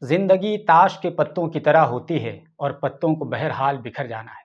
जिंदगी ताश के पत्तों की तरह होती है और पत्तों को बहरहाल बिखर जाना है।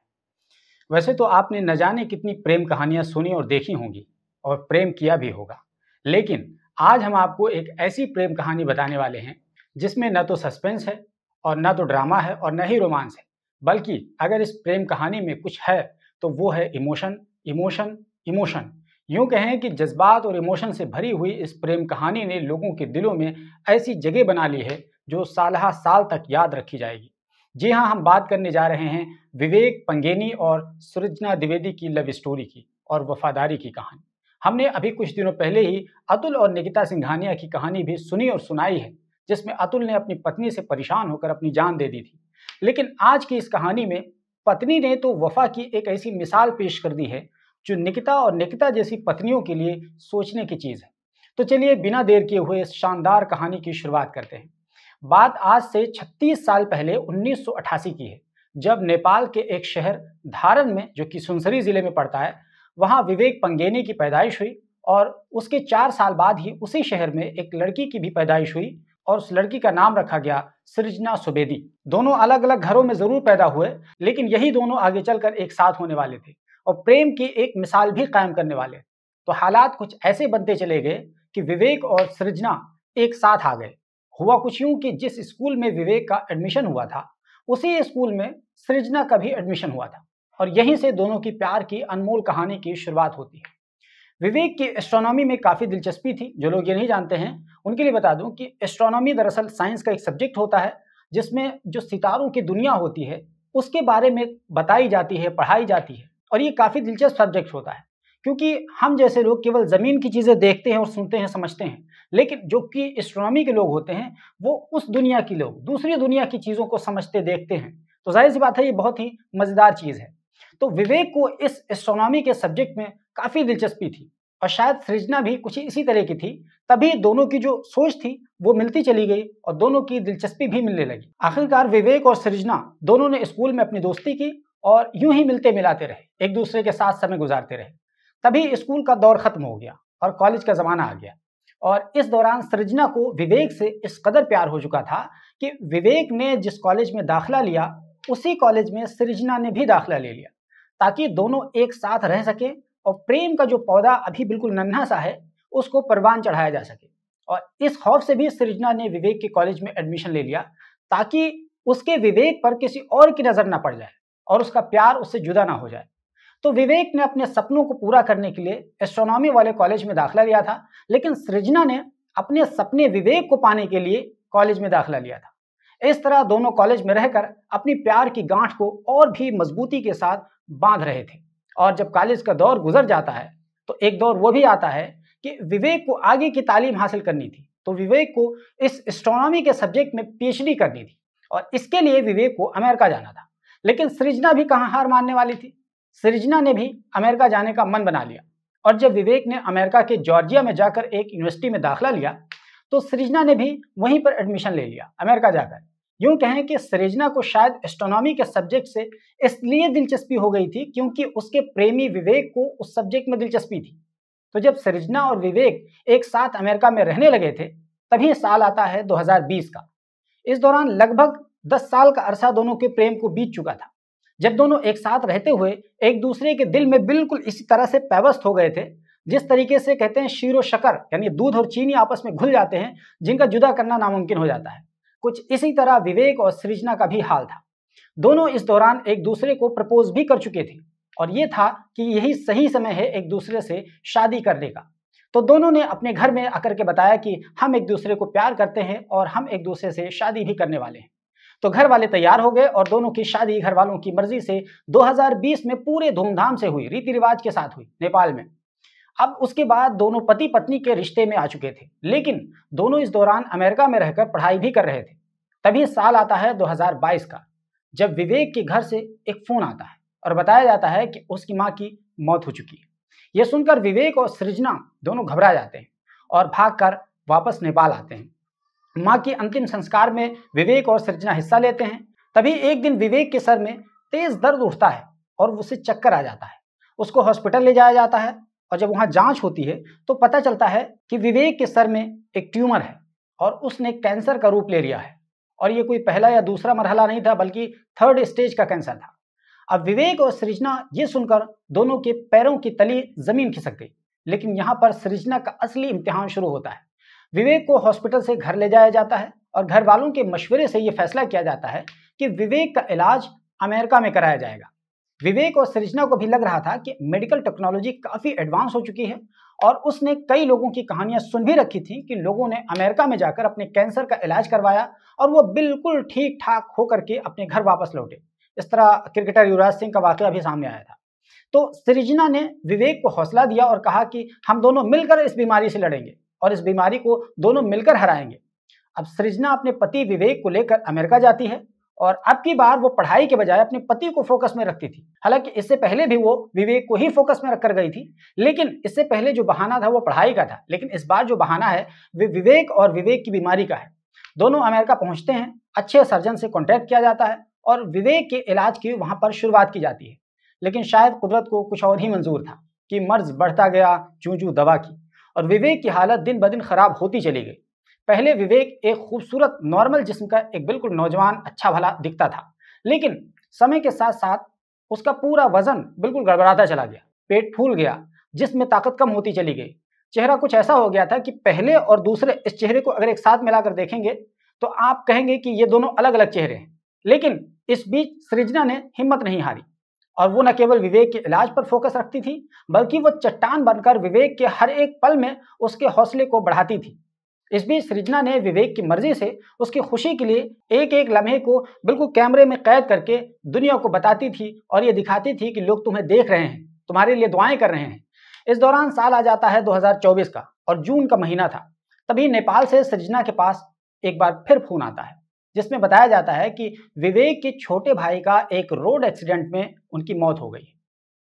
वैसे तो आपने न जाने कितनी प्रेम कहानियां सुनी और देखी होंगी और प्रेम किया भी होगा। लेकिन आज हम आपको एक ऐसी प्रेम कहानी बताने वाले हैं जिसमें न तो सस्पेंस है और न तो ड्रामा है और न ही रोमांस है, बल्कि अगर इस प्रेम कहानी में कुछ है तो वो है इमोशन। Emotion, emotion. यूं कहें कि जज्बात और इमोशन से भरी हुई इस प्रेम कहानी ने लोगों के दिलों में ऐसी जगह बना ली है जो सालहा साल तक याद रखी जाएगी। जी हाँ, हम बात करने जा रहे हैं विवेक पंगेनी और सृजना द्विवेदी की लव स्टोरी की और वफादारी की कहानी। हमने अभी कुछ दिनों पहले ही अतुल और निकिता सिंघानिया की कहानी भी सुनी और सुनाई है, जिसमें अतुल ने अपनी पत्नी से परेशान होकर अपनी जान दे दी थी। लेकिन आज की इस कहानी में पत्नी ने तो वफा की एक ऐसी मिसाल पेश कर दी है जो निकिता और निकिता जैसी पत्नियों के लिए सोचने की चीज है। तो चलिए बिना देर किए हुए इस शानदार कहानी की शुरुआत करते हैं। बात आज से 36 साल पहले 1988 की है, जब नेपाल के एक शहर धारण में, जो कि सुनसरी जिले में पड़ता है, वहां विवेक पंगेनी की पैदाइश हुई और उसके 4 साल बाद ही उसी शहर में एक लड़की की भी पैदाइश हुई और उस लड़की का नाम रखा गया सृजना सुवेदी। दोनों अलग अलग घरों में जरूर पैदा हुए, लेकिन यही दोनों आगे चलकर एक साथ होने वाले थे और प्रेम की एक मिसाल भी कायम करने वाले। तो हालात कुछ ऐसे बनते चले गए कि विवेक और सृजना एक साथ आ गए। हुआ कुछ यूं कि जिस स्कूल में विवेक का एडमिशन हुआ था, उसी स्कूल में सृजना का भी एडमिशन हुआ था और यहीं से दोनों की प्यार की अनमोल कहानी की शुरुआत होती है। विवेक की एस्ट्रोनॉमी में काफ़ी दिलचस्पी थी। जो लोग ये नहीं जानते हैं उनके लिए बता दूं कि एस्ट्रोनॉमी दरअसल साइंस का एक सब्जेक्ट होता है, जिसमें जो सितारों की दुनिया होती है उसके बारे में बताई जाती है, पढ़ाई जाती है। और ये काफ़ी दिलचस्प सब्जेक्ट होता है, क्योंकि हम जैसे लोग केवल ज़मीन की चीज़ें देखते हैं और सुनते हैं, समझते हैं, लेकिन जो कि एस्ट्रोनॉमी के लोग होते हैं वो उस दुनिया की लोग दूसरी दुनिया की चीज़ों को समझते, देखते हैं। तो जाहिर सी बात है, ये बहुत ही मज़ेदार चीज़ है। तो विवेक को इस एस्ट्रोनॉमी के सब्जेक्ट में काफ़ी दिलचस्पी थी और शायद सृजना भी कुछ इसी तरह की थी। तभी दोनों की जो सोच थी वो मिलती चली गई और दोनों की दिलचस्पी भी मिलने लगी। आखिरकार विवेक और सृजना दोनों ने स्कूल में अपनी दोस्ती की और यूं ही मिलते मिलाते रहे, एक दूसरे के साथ समय गुजारते रहे। तभी स्कूल का दौर खत्म हो गया और कॉलेज का जमाना आ गया। और इस दौरान सृजना को विवेक से इस कदर प्यार हो चुका था कि विवेक ने जिस कॉलेज में दाखिला लिया, उसी कॉलेज में सृजना ने भी दाखिला ले लिया, ताकि दोनों एक साथ रह सके और प्रेम का जो पौधा अभी बिल्कुल नन्हा सा है उसको परवान चढ़ाया जा सके। और इस खौफ से भी सृजना ने विवेक के कॉलेज में एडमिशन ले लिया, ताकि उसके विवेक पर किसी और की नजर ना पड़ जाए और उसका प्यार उससे जुदा ना हो जाए। तो विवेक ने अपने सपनों को पूरा करने के लिए एस्ट्रोनॉमी वाले कॉलेज में दाखिला लिया था, लेकिन सृजना ने अपने सपने विवेक को पाने के लिए कॉलेज में दाखिला लिया था। इस तरह दोनों कॉलेज में रहकर अपनी प्यार की गांठ को और भी मजबूती के साथ बांध रहे थे। और जब कॉलेज का दौर गुजर जाता है तो एक दौर वो भी आता है कि विवेक को आगे की तालीम हासिल करनी थी। तो विवेक को इस एस्ट्रोनॉमी के सब्जेक्ट में पीएचडी करनी थी और इसके लिए विवेक को अमेरिका जाना था। लेकिन सृजना भी कहाँ हार मानने वाली थी। सृजना ने भी अमेरिका जाने का मन बना लिया और जब विवेक ने अमेरिका के जॉर्जिया में जाकर एक यूनिवर्सिटी में दाखिला लिया, तो सृजना ने भी वहीं पर एडमिशन ले लिया अमेरिका जाकर। यूं कहें कि सृजना को शायद एस्ट्रोनॉमी के सब्जेक्ट से इसलिए दिलचस्पी हो गई थी क्योंकि उसके प्रेमी विवेक को उस सब्जेक्ट में दिलचस्पी थी। तो जब सृजना और विवेक एक साथ अमेरिका में रहने लगे थे, तभी साल आता है 2020 का। इस दौरान लगभग 10 साल का अरसा दोनों के प्रेम को बीत चुका था, जब दोनों एक साथ रहते हुए एक दूसरे के दिल में बिल्कुल इसी तरह से पैवस्त हो गए थे, जिस तरीके से कहते हैं शीरो शक्कर यानी दूध और चीनी आपस में घुल जाते हैं, जिनका जुदा करना नामुमकिन हो जाता है। कुछ इसी तरह विवेक और सृजना का भी हाल था। दोनों इस दौरान एक दूसरे को प्रपोज भी कर चुके थे और ये था कि यही सही समय है एक दूसरे से शादी करने का। तो दोनों ने अपने घर में आकर के बताया कि हम एक दूसरे को प्यार करते हैं और हम एक दूसरे से शादी भी करने वाले हैं। तो घर वाले तैयार हो गए और दोनों की शादी घर वालों की मर्जी से 2020 में पूरे धूमधाम से हुई, रीति रिवाज के साथ हुई नेपाल में। अब उसके बाद दोनों पति पत्नी के रिश्ते में आ चुके थे, लेकिन दोनों इस दौरान अमेरिका में रहकर पढ़ाई भी कर रहे थे। तभी साल आता है 2022 का, जब विवेक के घर से एक फोन आता है और बताया जाता है कि उसकी मां की मौत हो चुकी है। यह सुनकर विवेक और सृजना दोनों घबरा जाते हैं और भागकर वापस नेपाल आते हैं। मां के अंतिम संस्कार में विवेक और सृजना हिस्सा लेते हैं। तभी एक दिन विवेक के सर में तेज दर्द उठता है और उसे चक्कर आ जाता है। उसको हॉस्पिटल ले जाया जाता है और जब वहां जांच होती है तो पता चलता है कि विवेक के सर में एक ट्यूमर है और उसने कैंसर का रूप ले लिया है और ये कोई पहला या दूसरा मरहला नहीं था, बल्कि थर्ड स्टेज का कैंसर था। अब विवेक और सृजना ये सुनकर दोनों के पैरों की तली जमीन खिसक गई। लेकिन यहाँ पर सृजना का असली इम्तिहान शुरू होता है। विवेक को हॉस्पिटल से घर ले जाया जाता है और घर वालों के मशवरे से यह फैसला किया जाता है कि विवेक का इलाज अमेरिका में कराया जाएगा। विवेक और सृजना को भी लग रहा था कि मेडिकल टेक्नोलॉजी काफी एडवांस हो चुकी है और उसने कई लोगों की कहानियां सुन भी रखी थी कि लोगों ने अमेरिका में जाकर अपने कैंसर का इलाज करवाया और वो बिल्कुल ठीक ठाक होकर के अपने घर वापस लौटे। इस तरह क्रिकेटर युवराज सिंह का वाकया भी सामने आया था। तो सृजना ने विवेक को हौसला दिया और कहा कि हम दोनों मिलकर इस बीमारी से लड़ेंगे और इस बीमारी को दोनों मिलकर हराएंगे। अब सृजना अपने पति विवेक को लेकर अमेरिका जाती है और अब की बार वो पढ़ाई के बजाय अपने पति को फोकस में रखती थी। हालांकि इससे पहले भी वो विवेक को ही फोकस में रखकर गई थी, लेकिन इससे पहले जो बहाना था वो पढ़ाई का था, लेकिन इस बार जो बहाना है वे विवेक और विवेक की बीमारी का है। दोनों अमेरिका पहुंचते हैं, अच्छे सर्जन से कॉन्टैक्ट किया जाता है और विवेक के इलाज की वहां पर शुरुआत की जाती है। लेकिन शायद कुदरत को कुछ और ही मंजूर था कि मर्ज बढ़ता गया चूं चूं दवा की और विवेक की हालत दिन ब दिन खराब होती चली गई। पहले विवेक एक खूबसूरत नॉर्मल जिस्म का एक बिल्कुल नौजवान अच्छा भला दिखता था, लेकिन समय के साथ साथ उसका पूरा वजन बिल्कुल गड़बड़ाता चला गया, पेट फूल गया, जिस्म में ताकत कम होती चली गई, चेहरा कुछ ऐसा हो गया था कि पहले और दूसरे इस चेहरे को अगर एक साथ मिलाकर देखेंगे तो आप कहेंगे कि ये दोनों अलग अलग चेहरे हैं। लेकिन इस बीच सृजना ने हिम्मत नहीं हारी और वो न केवल विवेक के इलाज पर फोकस रखती थी, बल्कि वो चट्टान बनकर विवेक के हर एक पल में उसके हौसले को बढ़ाती थी। इस बीच सृजना ने विवेक की मर्जी से उसकी खुशी के लिए एक एक लम्हे को बिल्कुल कैमरे में कैद करके दुनिया को बताती थी और ये दिखाती थी कि लोग तुम्हें देख रहे हैं, तुम्हारे लिए दुआएं कर रहे हैं। इस दौरान साल आ जाता है 2024 का और जून का महीना था। तभी नेपाल से सृजना के पास एक बार फिर फोन आता है, जिसमें बताया जाता है कि विवेक के छोटे भाई का एक रोड एक्सीडेंट में उनकी मौत हो गई।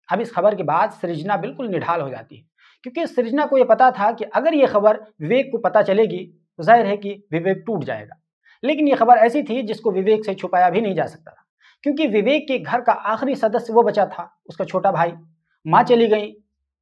अब इस खबर के बाद सृजना बिल्कुल निढाल हो जाती है, क्योंकि सृजना को यह पता था कि अगर यह खबर विवेक को पता चलेगी तो जाहिर है कि विवेक टूट जाएगा। लेकिन यह खबर ऐसी थी जिसको विवेक से छुपाया भी नहीं जा सकता था, क्योंकि विवेक के घर का आखिरी सदस्य वो बचा था, उसका छोटा भाई। माँ चली गई,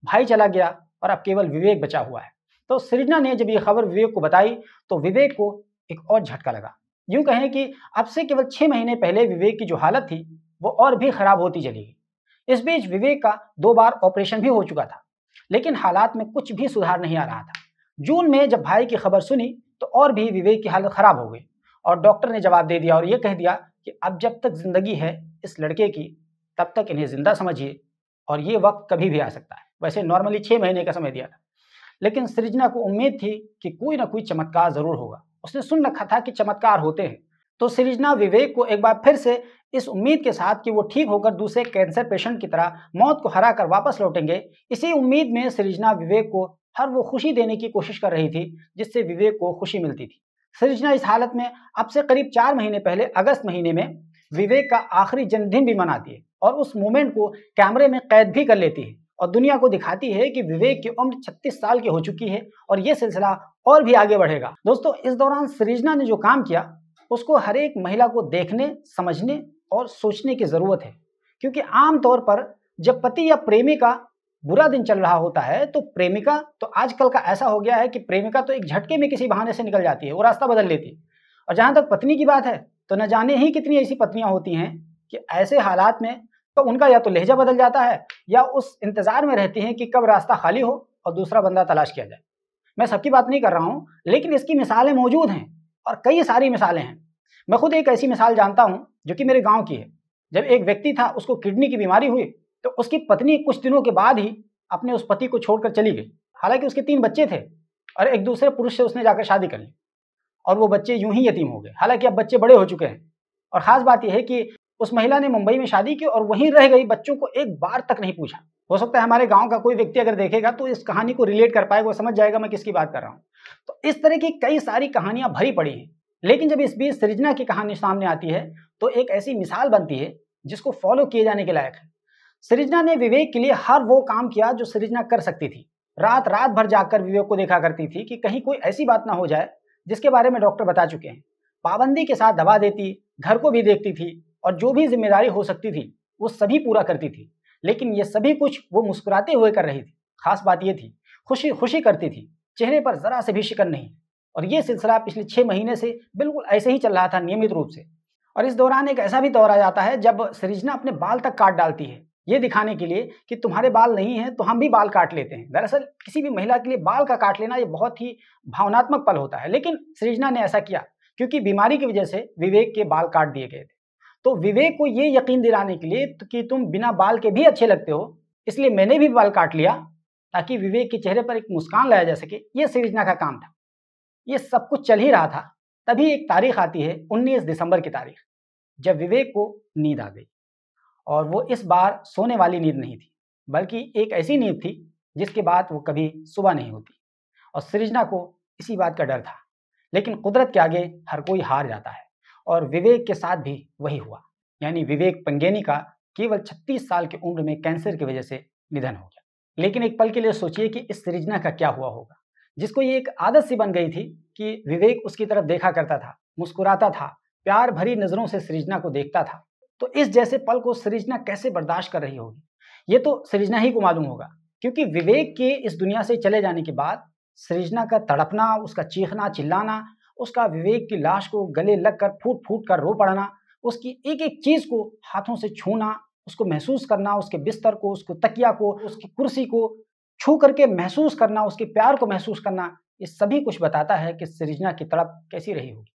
भाई चला गया और अब केवल विवेक बचा हुआ है। तो सृजना ने जब यह खबर विवेक को बताई तो विवेक को एक और झटका लगा। यूं कहें कि अब से केवल 6 महीने पहले विवेक की जो हालत थी वो और भी खराब होती चली गई। इस बीच विवेक का 2 बार ऑपरेशन भी हो चुका था, लेकिन हालात में कुछ भी सुधार नहीं आ रहा था। जून में जब भाई की खबर सुनी तो और भी विवेक की हालत खराब हो गई और डॉक्टर ने जवाब दे दिया और ये कह दिया कि अब जब तक जिंदगी है इस लड़के की, तब तक इन्हें जिंदा समझिए और ये वक्त कभी भी आ सकता है। वैसे नॉर्मली 6 महीने का समय दिया था, लेकिन सृजना को उम्मीद थी कि कोई ना कोई चमत्कार जरूर होगा। उसने सुन रखा था कि चमत्कार होते हैं। तो सृजना विवेक को एक बार फिर से इस उम्मीद के साथ कि वो ठीक होकर दूसरे कैंसर पेशेंट की तरह मौत को हरा कर वापस लौटेंगे, इसी उम्मीद में सृजना विवेक को हर वो खुशी देने की कोशिश कर रही थी जिससे विवेक को खुशी मिलती थी। सृजना इस हालत में अब से करीब 4 महीने पहले अगस्त महीने में विवेक का आखिरी जन्मदिन भी मनाती है और उस मोमेंट को कैमरे में कैद भी कर लेती है और दुनिया को दिखाती है कि विवेक की उम्र 36 साल की हो चुकी है और ये सिलसिला और भी आगे बढ़ेगा। दोस्तों, इस दौरान सृजना ने जो काम किया उसको हर एक महिला को देखने, समझने और सोचने की जरूरत है, क्योंकि आमतौर पर जब पति या प्रेमी का बुरा दिन चल रहा होता है तो प्रेमिका तो आजकल का ऐसा हो गया है कि प्रेमिका तो एक झटके में किसी बहाने से निकल जाती है, वो रास्ता बदल लेती है। और जहां तक पत्नी की बात है तो न जाने ही कितनी ऐसी पत्नियां होती हैं कि ऐसे हालात में तो उनका या तो लहजा बदल जाता है या उस इंतजार में रहती हैं कि कब रास्ता खाली हो और दूसरा बंदा तलाश किया जाए। मैं सबकी बात नहीं कर रहा हूं, लेकिन इसकी मिसालें मौजूद हैं और कई सारी मिसालें हैं। मैं खुद एक ऐसी मिसाल जानता हूं जो कि मेरे गांव की है। जब एक व्यक्ति था, उसको किडनी की बीमारी हुई तो उसकी पत्नी कुछ दिनों के बाद ही अपने उस पति को छोड़कर चली गई। हालांकि उसके 3 बच्चे थे और एक दूसरे पुरुष से उसने जाकर शादी कर ली और वो बच्चे यूं ही यतीम हो गए। हालांकि अब बच्चे बड़े हो चुके हैं और खास बात यह है कि उस महिला ने मुंबई में शादी की और वहीं रह गई, बच्चों को एक बार तक नहीं पूछा। हो सकता है हमारे गांव का कोई व्यक्ति अगर देखेगा तो इस कहानी को रिलेट कर पाएगा, वो समझ जाएगा मैं किसकी बात कर रहा हूं। तो इस तरह की कई सारी कहानियां भरी पड़ी हैं। लेकिन जब इस बीच सृजना की कहानी सामने आती है तो एक ऐसी मिसाल बनती है जिसको फॉलो किए जाने के लायक है। सृजना ने विवेक के लिए हर वो काम किया जो सृजना कर सकती थी। रात रात भर जाकर विवेक को देखा करती थी कि कहीं कोई ऐसी बात ना हो जाए जिसके बारे में डॉक्टर बता चुके हैं। पाबंदी के साथ दवा देती, घर को भी देखती थी और जो भी जिम्मेदारी हो सकती थी वो सभी पूरा करती थी। लेकिन ये सभी कुछ वो मुस्कुराते हुए कर रही थी। खास बात ये थी खुशी खुशी करती थी, चेहरे पर जरा से भी शिकन नहीं। और ये सिलसिला पिछले 6 महीने से बिल्कुल ऐसे ही चल रहा था नियमित रूप से। और इस दौरान एक ऐसा भी दौर आ जाता है जब सृजना अपने बाल तक काट डालती है, ये दिखाने के लिए कि तुम्हारे बाल नहीं हैं तो हम भी बाल काट लेते हैं। दरअसल किसी भी महिला के लिए बाल का काट लेना ये बहुत ही भावनात्मक पल होता है, लेकिन सृजना ने ऐसा किया क्योंकि बीमारी की वजह से विवेक के बाल काट दिए गए थे। तो विवेक को ये यकीन दिलाने के लिए कि तुम बिना बाल के भी अच्छे लगते हो, इसलिए मैंने भी बाल काट लिया ताकि विवेक के चेहरे पर एक मुस्कान लाया जा सके, ये सृजना का काम था। ये सब कुछ चल ही रहा था, तभी एक तारीख आती है 19 दिसंबर की तारीख, जब विवेक को नींद आ गई। और वो इस बार सोने वाली नींद नहीं थी, बल्कि एक ऐसी नींद थी जिसके बाद वो कभी सुबह नहीं होती। और सृजना को इसी बात का डर था, लेकिन कुदरत के आगे हर कोई हार जाता है और विवेक के साथ भी वही हुआ। यानी विवेक पंगेनी का केवल 36 साल की उम्र में कैंसर की वजह से निधन हो गया। लेकिन एक पल के लिए सोचिए कि इस सृजना का क्या हुआ होगा, जिसको ये एक आदत सी बन गई थी कि विवेक उसकी तरफ देखा करता था, मुस्कुराता था, प्यार भरी नजरों से सृजना को देखता था। तो इस जैसे पल को सृजना कैसे बर्दाश्त कर रही होगी, ये तो सृजना ही को मालूम होगा। क्योंकि विवेक के इस दुनिया से चले जाने के बाद सृजना का तड़पना, उसका चीखना चिल्लाना, उसका विवेक की लाश को गले लगकर फूट फूट कर रो पड़ना, उसकी एक एक चीज को हाथों से छूना, उसको महसूस करना, उसके बिस्तर को, उसको तकिया को, उसकी कुर्सी को छू करके महसूस करना, उसके प्यार को महसूस करना, ये सभी कुछ बताता है कि सृजना की तड़प कैसी रही होगी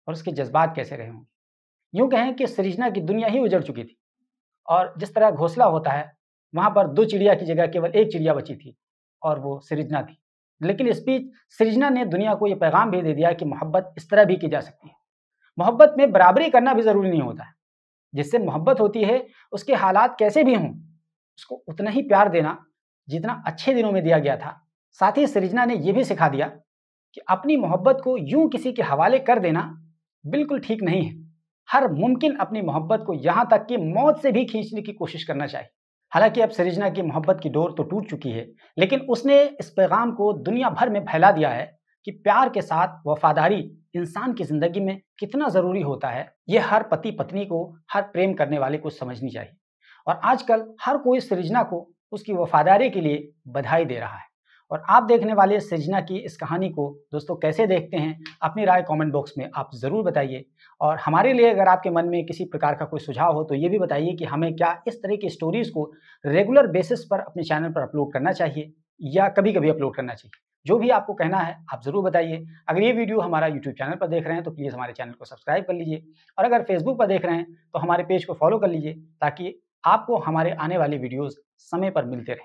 और उसके जज्बात कैसे रहे होंगे। यूं कहें कि सृजना की दुनिया ही उजड़ चुकी थी और जिस तरह घोंसला होता है, वहां पर 2 चिड़िया की जगह केवल 1 चिड़िया बची थी और वो सृजना थी। लेकिन इस बीच सृजना ने दुनिया को ये पैगाम भी दे दिया कि मोहब्बत इस तरह भी की जा सकती है। मोहब्बत में बराबरी करना भी जरूरी नहीं होता है। जिससे मोहब्बत होती है उसके हालात कैसे भी हों, उसको उतना ही प्यार देना जितना अच्छे दिनों में दिया गया था। साथ ही सृजना ने यह भी सिखा दिया कि अपनी मोहब्बत को यूं किसी के हवाले कर देना बिल्कुल ठीक नहीं है। हर मुमकिन अपनी मोहब्बत को यहां तक कि मौत से भी खींचने की कोशिश करना चाहिए। हालांकि अब सृजना की मोहब्बत की डोर तो टूट चुकी है, लेकिन उसने इस पैगाम को दुनिया भर में फैला दिया है कि प्यार के साथ वफादारी इंसान की जिंदगी में कितना जरूरी होता है। यह हर पति पत्नी को, हर प्रेम करने वाले को समझनी चाहिए। और आजकल हर कोई सृजना को उसकी वफादारी के लिए बधाई दे रहा है। और आप देखने वाले सृजना की इस कहानी को दोस्तों कैसे देखते हैं, अपनी राय कमेंट बॉक्स में आप ज़रूर बताइए। और हमारे लिए अगर आपके मन में किसी प्रकार का कोई सुझाव हो तो ये भी बताइए कि हमें क्या इस तरह की स्टोरीज़ को रेगुलर बेसिस पर अपने चैनल पर अपलोड करना चाहिए या कभी-कभी अपलोड करना चाहिए। जो भी आपको कहना है आप ज़रूर बताइए। अगर ये वीडियो हमारा यूट्यूब चैनल पर देख रहे हैं तो प्लीज़ हमारे चैनल को सब्सक्राइब कर लीजिए और अगर फेसबुक पर देख रहे हैं तो हमारे पेज को फॉलो कर लीजिए ताकि आपको हमारे आने वाली वीडियोज़ समय पर मिलते रहें।